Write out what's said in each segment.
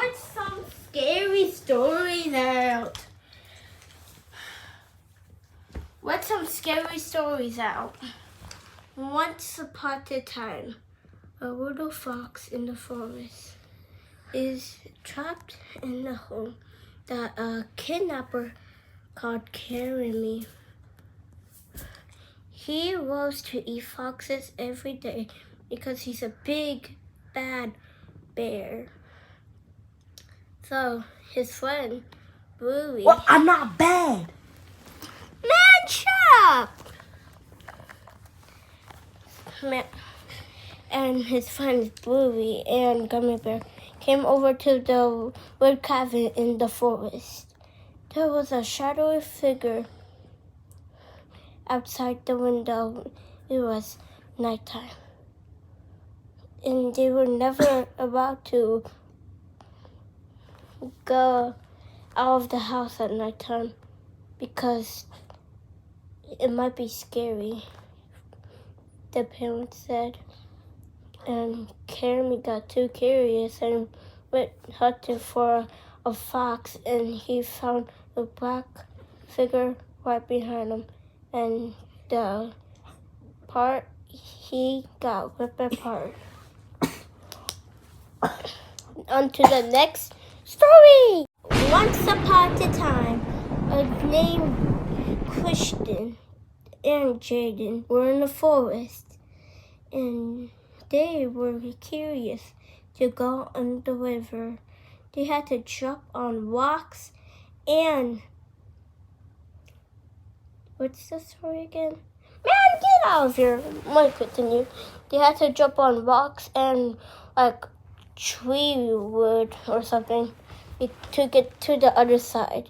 What's some scary stories out? What's some scary stories out? Once upon a time, a little fox in the forest is trapped in a hole that a kidnapper called Caremy. He loves to eat foxes every day because he's a big, bad bear. So his friend, Bluey... Well, I'm not bad. Man, shut up! And his friends Bluey and Gummy Bear came over to the wood cabin in the forest. There was a shadowy figure outside the window. It was nighttime. And they were never about to go out of the house at nighttime because it might be scary, the parents said. And Caremy got too curious and went hunting for a fox, and he found a black figure right behind him. And the part he got ripped apart. On to the next story! Once upon a time, a named Christian and Jaden were in the forest, and they were curious to go on the river. They had to jump on rocks and... What's the story again? Man, get out of here! Might continue. They had to jump on rocks and tree wood or something to get to the other side.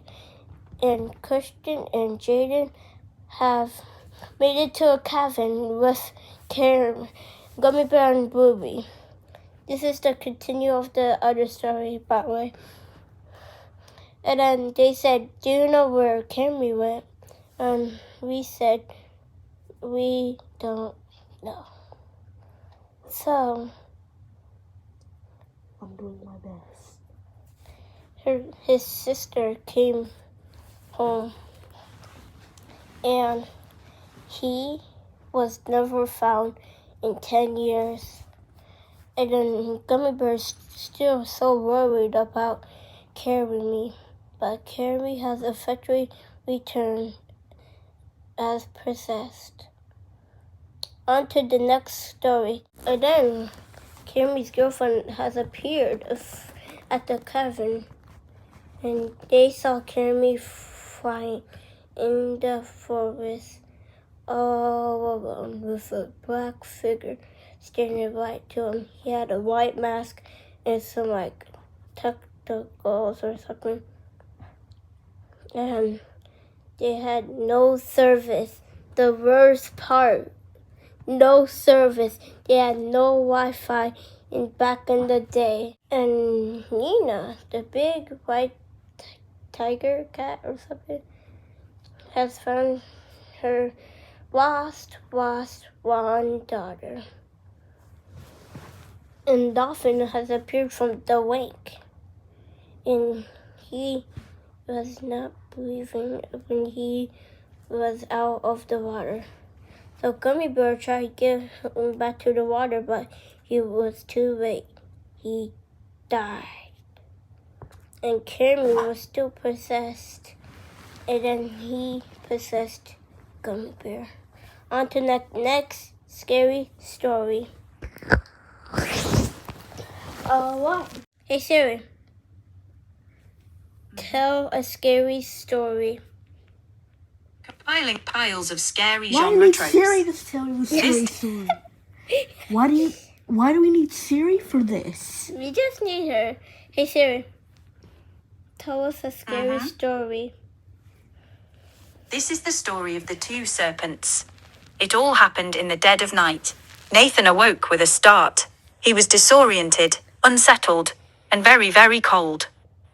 And Christian and Jaden have made it to a cabin with Gummy Bear and Bluey. This is the continue of the other story, by the way. And then they said, do you know where Camry went? And we said, we don't know. So, I'm doing my best. His sister came home, and he was never found in 10 years. And then Gummy Bear's still so worried about Caremy, but Caremy has effectively returned as possessed. On to the next story. And then Caremy's girlfriend has appeared at the cabin, and they saw Caremy flying in the forest all alone with a black figure standing right to him. He had a white mask and some tentacles or something. And they had no service. The worst part, no service. They had no Wi-Fi back in the day. And Nina, the big white tiger cat or something, has found her lost one daughter. And Dolphin has appeared from the wake, and he was not breathing when he was out of the water. So Gummy Bear tried to get him back to the water, but he was too late. He died. And Caremy was still possessed, and then he possessed Gummy Bear. On to the next scary story. What? Hey Siri, tell a scary story. Compiling piles of scary Why do genre we need tropes. Siri to tell you a scary story? Why do we need Siri for this? We just need her. Hey Siri, tell us a scary story. This is the story of the two serpents. It all happened in the dead of night. Nathan awoke with a start. He was disoriented, unsettled, and very, very cold.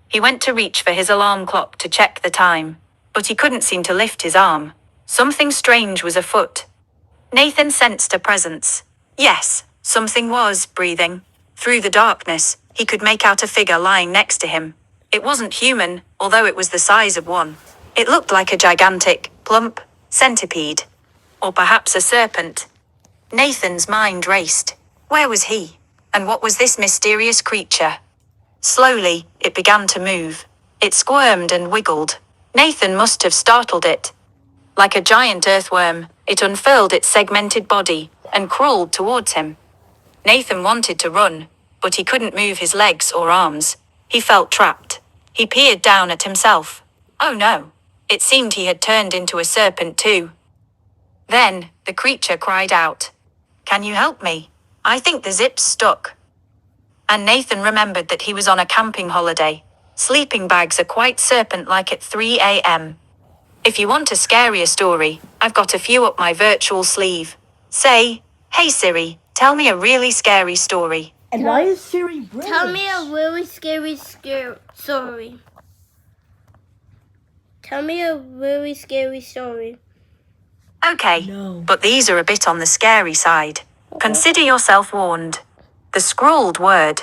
He went to reach for his alarm clock to check the time, but he couldn't seem to lift his arm. Something strange was afoot. Nathan sensed a presence. Yes, something was breathing. Through the darkness, he could make out a figure lying next to him. It wasn't human, although it was the size of one. It looked like a gigantic, plump centipede. Or perhaps a serpent. Nathan's mind raced. Where was he? And what was this mysterious creature? Slowly, it began to move. It squirmed and wiggled. Nathan must have startled it. Like a giant earthworm, it unfurled its segmented body and crawled towards him. Nathan wanted to run, but he couldn't move his legs or arms. He felt trapped. He peered down at himself. Oh no! It seemed he had turned into a serpent too. Then, the creature cried out. Can you help me? I think the zip's stuck. And Nathan remembered that he was on a camping holiday. Sleeping bags are quite serpent-like at 3 a.m. If you want a scarier story, I've got a few up my virtual sleeve. Say, hey Siri, tell me a really scary story. And why is Siri British? Tell me a really scary story. Tell me a really scary story. Okay, No. but these are a bit on the scary side. Consider yourself warned. The scrawled word.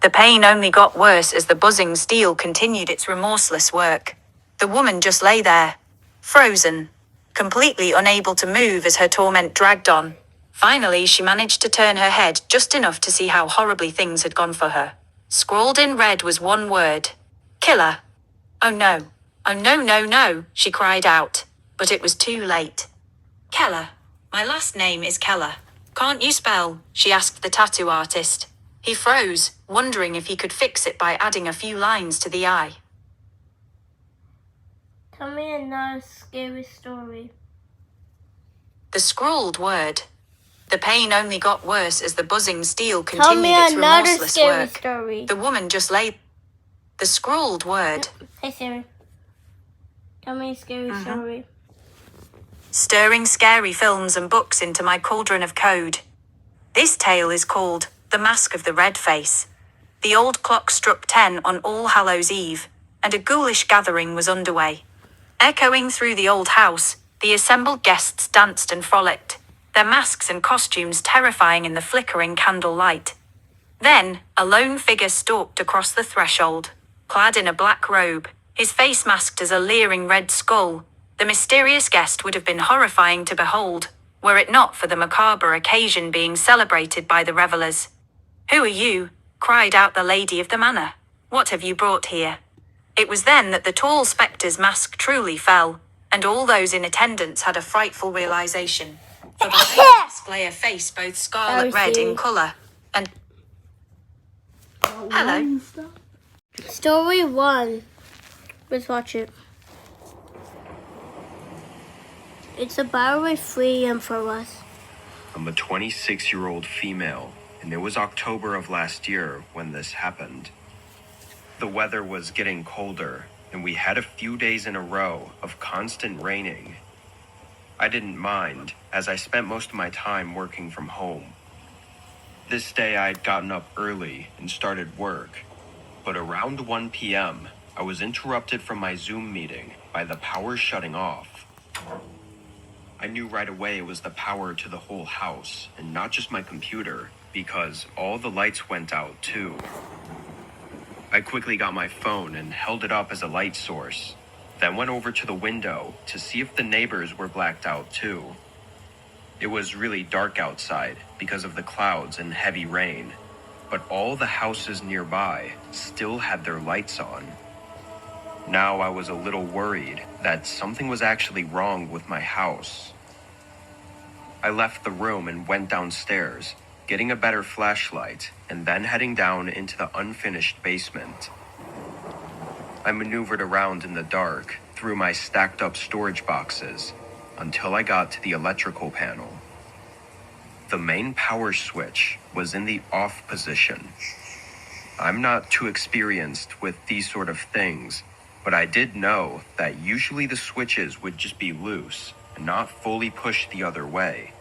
The pain only got worse as the buzzing steel continued its remorseless work. The woman just lay there, frozen, completely unable to move as her torment dragged on. Finally, she managed to turn her head just enough to see how horribly things had gone for her. Scrawled in red was one word. Killer. Oh no. Oh no, no, no, she cried out. But it was too late. Keller. My last name is Keller. Can't you spell? She asked the tattoo artist. He froze, wondering if he could fix it by adding a few lines to the eye. Tell me another scary story. The scrawled word. The pain only got worse as the buzzing steel Tell me continued its another remorseless scary work. story. The woman just lay. The scrawled word. Hey Siri. Tell me a scary story. Stirring scary films and books into my cauldron of code. This tale is called The Mask of the Red Face. The old clock struck 10 on All Hallows Eve, and a ghoulish gathering was underway. Echoing through the old house, the assembled guests danced and frolicked, their masks and costumes terrifying in the flickering candle light. Then, a lone figure stalked across the threshold, clad in a black robe, his face masked as a leering red skull. The mysterious guest would have been horrifying to behold, were it not for the macabre occasion being celebrated by the revelers. Who are you? Cried out the lady of the manor. What have you brought here? It was then that the tall spectre's mask truly fell, and all those in attendance had a frightful realization. For behind the display a face both scarlet red in colour, and... Hello. Story 1. Let's watch it. It's about 3 a.m. for us. I'm a 26-year-old female, and it was October of last year when this happened. The weather was getting colder, and we had a few days in a row of constant raining. I didn't mind, as I spent most of my time working from home. This day I'd gotten up early and started work, but around 1 p.m., I was interrupted from my Zoom meeting by the power shutting off. I knew right away it was the power to the whole house, and not just my computer, because all the lights went out too. I quickly got my phone and held it up as a light source, then went over to the window to see if the neighbors were blacked out too. It was really dark outside because of the clouds and heavy rain, but all the houses nearby still had their lights on. Now I was a little worried that something was actually wrong with my house. I left the room and went downstairs, getting a better flashlight, and then heading down into the unfinished basement. I maneuvered around in the dark through my stacked up storage boxes until I got to the electrical panel. The main power switch was in the off position. I'm not too experienced with these sort of things, but I did know that usually the switches would just be loose and not fully pushed the other way.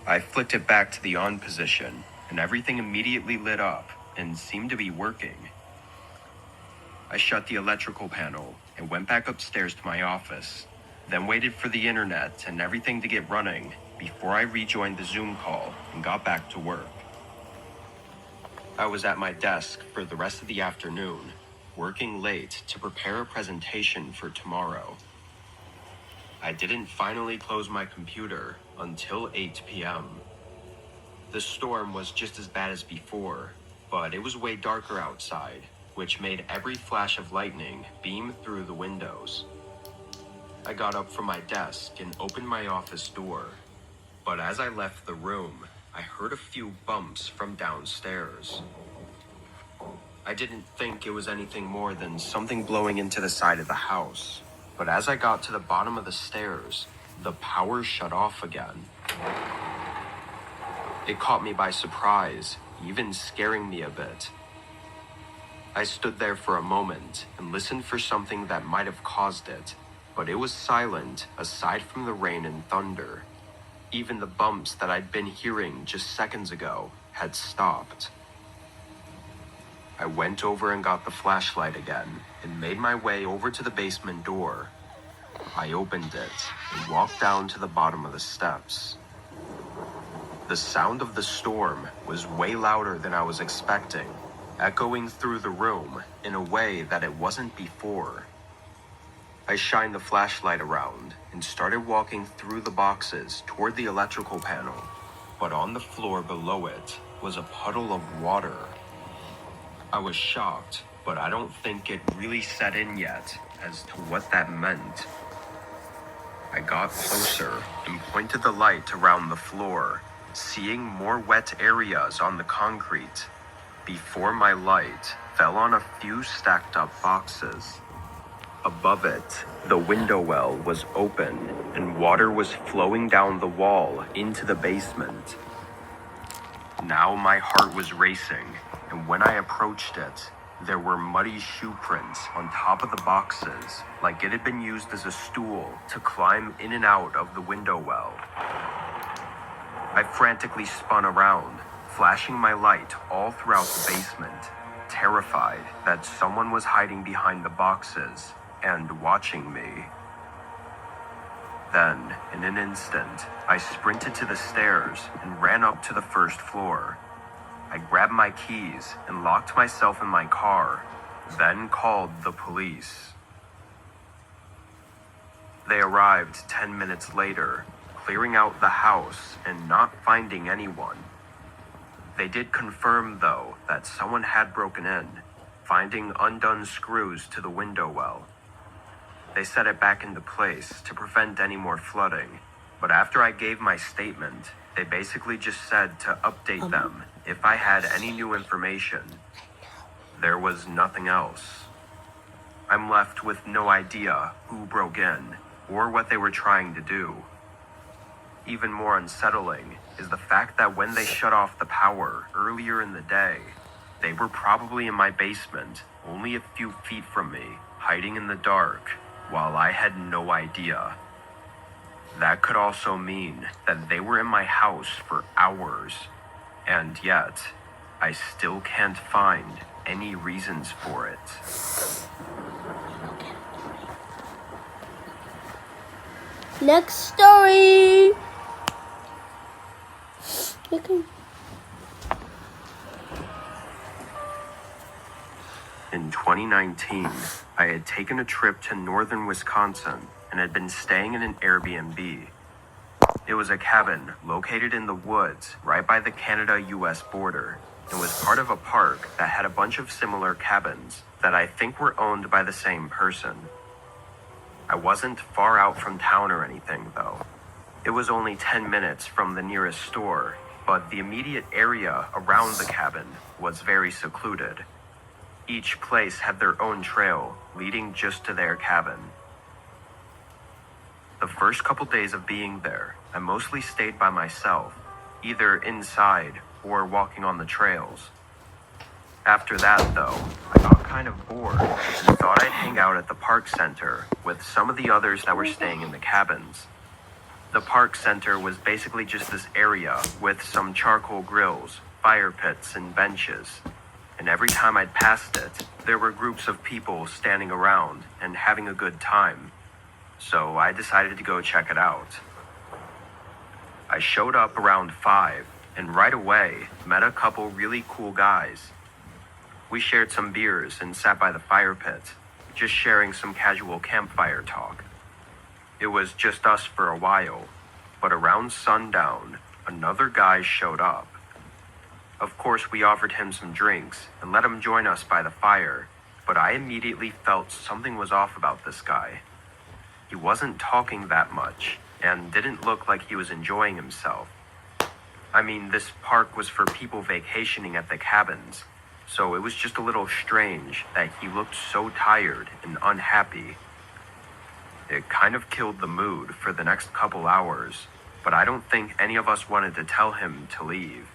I flicked it back to the on position, and everything immediately lit up and seemed to be working. I shut the electrical panel and went back upstairs to my office, then waited for the internet and everything to get running before I rejoined the Zoom call and got back to work. I was at my desk for the rest of the afternoon, working late to prepare a presentation for tomorrow. I didn't finally close my computer until 8 p.m. The storm was just as bad as before, but it was way darker outside, which made every flash of lightning beam through the windows. I got up from my desk and opened my office door, but as I left the room, I heard a few bumps from downstairs. I didn't think it was anything more than something blowing into the side of the house, but as I got to the bottom of the stairs, the power shut off again. It caught me by surprise, even scaring me a bit. I stood there for a moment and listened for something that might have caused it, but it was silent aside from the rain and thunder. Even the bumps that I'd been hearing just seconds ago had stopped. I went over and got the flashlight again and made my way over to the basement door. I opened it and walked down to the bottom of the steps. The sound of the storm was way louder than I was expecting, echoing through the room in a way that it wasn't before. I shined the flashlight around and started walking through the boxes toward the electrical panel, but on the floor below it was a puddle of water. I was shocked, but I don't think it really set in yet as to what that meant. I got closer and pointed the light around the floor, seeing more wet areas on the concrete, before my light fell on a few stacked up boxes. Above it, the window well was open and water was flowing down the wall into the basement. Now my heart was racing, and when I approached it, there were muddy shoe prints on top of the boxes, like it had been used as a stool to climb in and out of the window well. I frantically spun around, flashing my light all throughout the basement, terrified that someone was hiding behind the boxes and watching me. Then, in an instant, I sprinted to the stairs and ran up to the first floor. I grabbed my keys and locked myself in my car, then called the police. They arrived 10 minutes later, clearing out the house and not finding anyone. They did confirm, though, that someone had broken in, finding undone screws to the window well. They set it back into place to prevent any more flooding, but after I gave my statement, they basically just said to update them if I had any new information. There was nothing else. I'm left with no idea who broke in or what they were trying to do. Even more unsettling is the fact that when they shut off the power earlier in the day, they were probably in my basement, only a few feet from me, hiding in the dark, while I had no idea. That could also mean that they were in my house for hours, and yet, I still can't find any reasons for it. Next story. In 2019, I had taken a trip to northern Wisconsin and had been staying in an Airbnb. It was a cabin located in the woods right by the Canada-US border and was part of a park that had a bunch of similar cabins that I think were owned by the same person. I wasn't far out from town or anything, though. It was only 10 minutes from the nearest store, but the immediate area around the cabin was very secluded. Each place had their own trail leading just to their cabin. The first couple days of being there, I mostly stayed by myself, either inside or walking on the trails. After that, though, I got kind of bored and thought I'd hang out at the park center with some of the others that were staying in the cabins. The park center was basically just this area with some charcoal grills, fire pits, and benches. And every time I'd passed it, there were groups of people standing around and having a good time. So I decided to go check it out. I showed up around 5 and right away met a couple really cool guys. We shared some beers and sat by the fire pit, just sharing some casual campfire talk. It was just us for a while, but around sundown, another guy showed up. Of course, we offered him some drinks and let him join us by the fire, but I immediately felt something was off about this guy. He wasn't talking that much and didn't look like he was enjoying himself. I mean, this park was for people vacationing at the cabins, so it was just a little strange that he looked so tired and unhappy. It kind of killed the mood for the next couple hours, but I don't think any of us wanted to tell him to leave.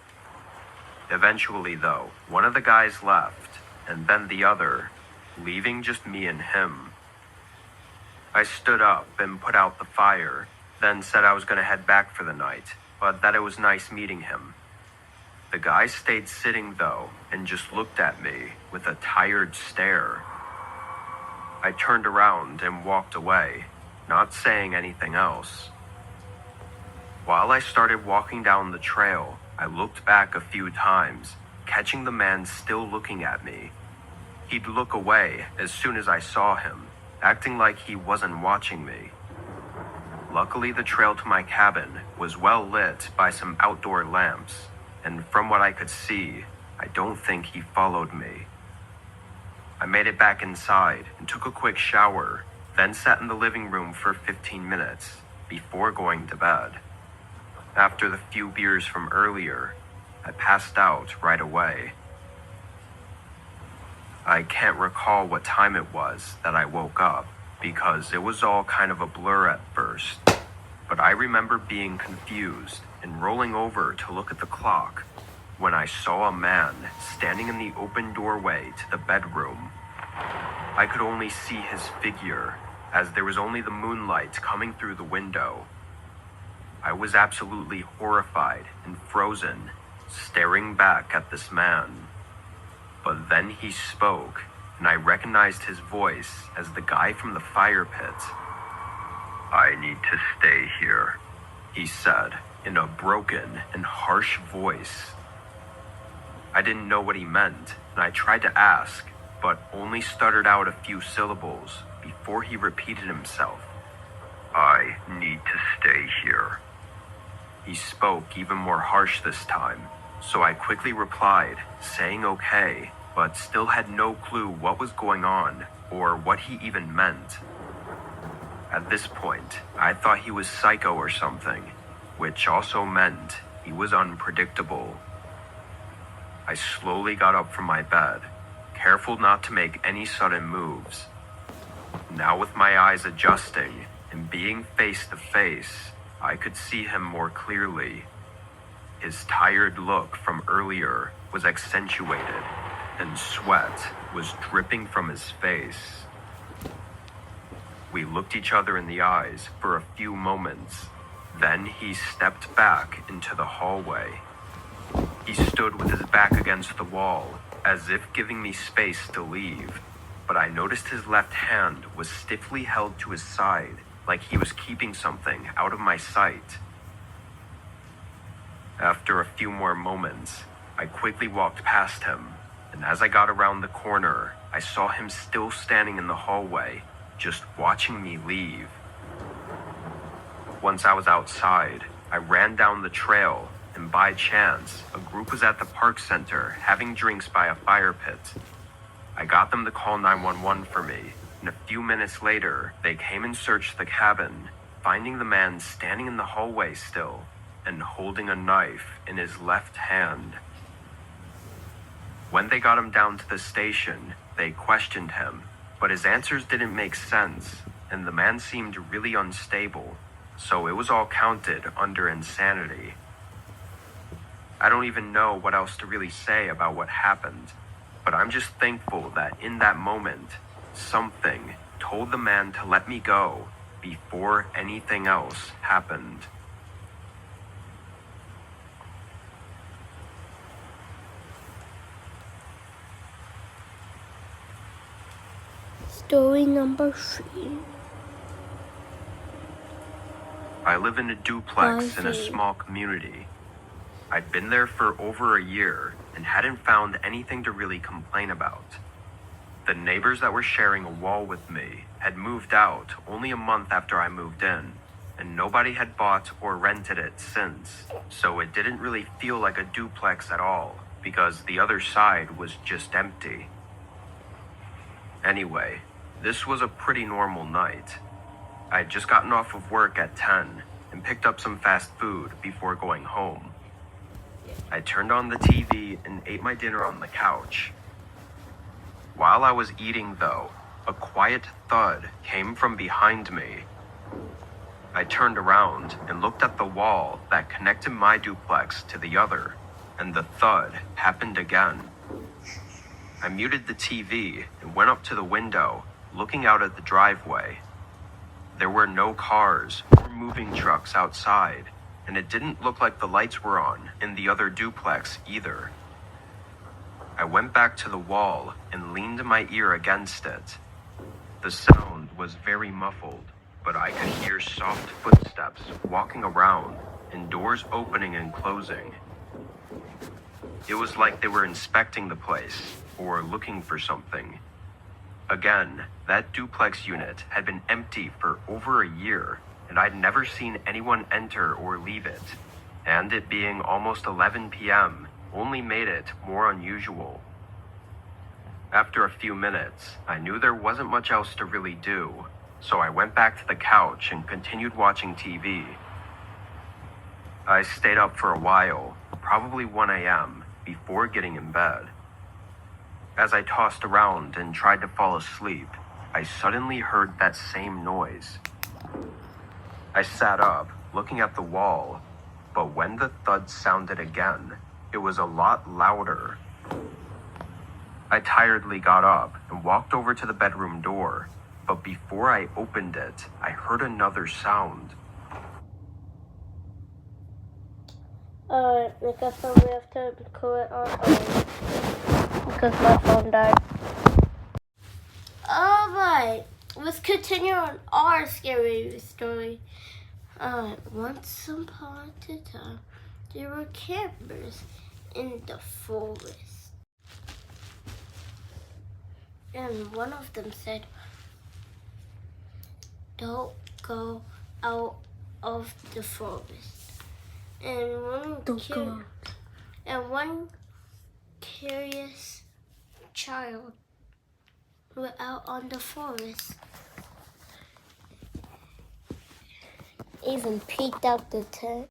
Eventually, though, one of the guys left, and then the other, leaving just me and him. I stood up and put out the fire, then said I was going to head back for the night, but that it was nice meeting him. The guy stayed sitting, though, and just looked at me with a tired stare. I turned around and walked away, not saying anything else. While I started walking down the trail, I looked back a few times, catching the man still looking at me. He'd look away as soon as I saw him, acting like he wasn't watching me. Luckily, the trail to my cabin was well lit by some outdoor lamps, and from what I could see, I don't think he followed me. I made it back inside and took a quick shower, then sat in the living room for 15 minutes before going to bed. After the few beers from earlier, I passed out right away. I can't recall what time it was that I woke up because it was all kind of a blur at first, but I remember being confused and rolling over to look at the clock when I saw a man standing in the open doorway to the bedroom. I could only see his figure as there was only the moonlight coming through the window. I was absolutely horrified and frozen, staring back at this man. But then he spoke, and I recognized his voice as the guy from the fire pit. "I need to stay here," he said in a broken and harsh voice. I didn't know what he meant, and I tried to ask, but only stuttered out a few syllables before he repeated himself. "I need to stay here." He spoke even more harsh this time, so I quickly replied, saying okay, but still had no clue what was going on or what he even meant. At this point, I thought he was psycho or something, which also meant he was unpredictable. I slowly got up from my bed, careful not to make any sudden moves. Now with my eyes adjusting and being face to face, I could see him more clearly. His tired look from earlier was accentuated, and sweat was dripping from his face. We looked each other in the eyes for a few moments. Then he stepped back into the hallway. He stood with his back against the wall, as if giving me space to leave, but I noticed his left hand was stiffly held to his side, like he was keeping something out of my sight. After a few more moments, I quickly walked past him, and as I got around the corner, I saw him still standing in the hallway, just watching me leave. Once I was outside, I ran down the trail, and by chance, a group was at the park center having drinks by a fire pit. I got them to call 911 for me, and a few minutes later, they came and searched the cabin, finding the man standing in the hallway still, and holding a knife in his left hand. When they got him down to the station, they questioned him, but his answers didn't make sense, and the man seemed really unstable, so it was all counted under insanity. I don't even know what else to really say about what happened, but I'm just thankful that in that moment, something told the man to let me go before anything else happened. Story number 3. I live in a duplex in a see. small community. I'd been there for over a year and hadn't found anything to really complain about. The neighbors that were sharing a wall with me had moved out only a month after I moved in, and nobody had bought or rented it since, so it didn't really feel like a duplex at all because the other side was just empty. Anyway, this was a pretty normal night. I'd just gotten off of work at 10 and picked up some fast food before going home. I turned on the TV and ate my dinner on the couch. While I was eating, though, a quiet thud came from behind me. I turned around and looked at the wall that connected my duplex to the other, and the thud happened again. I muted the TV and went up to the window, looking out at the driveway. There were no cars or moving trucks outside, and it didn't look like the lights were on in the other duplex either. I went back to the wall and leaned my ear against it. The sound was very muffled, but I could hear soft footsteps walking around and doors opening and closing. It was like they were inspecting the place or looking for something. Again, that duplex unit had been empty for over a year, and I'd never seen anyone enter or leave it. And it being almost 11 p.m. only made it more unusual. After a few minutes, I knew there wasn't much else to really do, so I went back to the couch and continued watching TV. I stayed up for a while, probably 1 a.m., before getting in bed. As I tossed around and tried to fall asleep, I suddenly heard that same noise. I sat up, looking at the wall, but when the thud sounded again, it was a lot louder. I tiredly got up and walked over to the bedroom door, but before I opened it, I heard another sound. I guess we have to record on because my phone died. Alright, let's continue on our scary story. Once upon a time, there were campers in the forest. And one of them said, "Don't go out of the forest." And one curious child went out on the forest. Even peeked out the tent.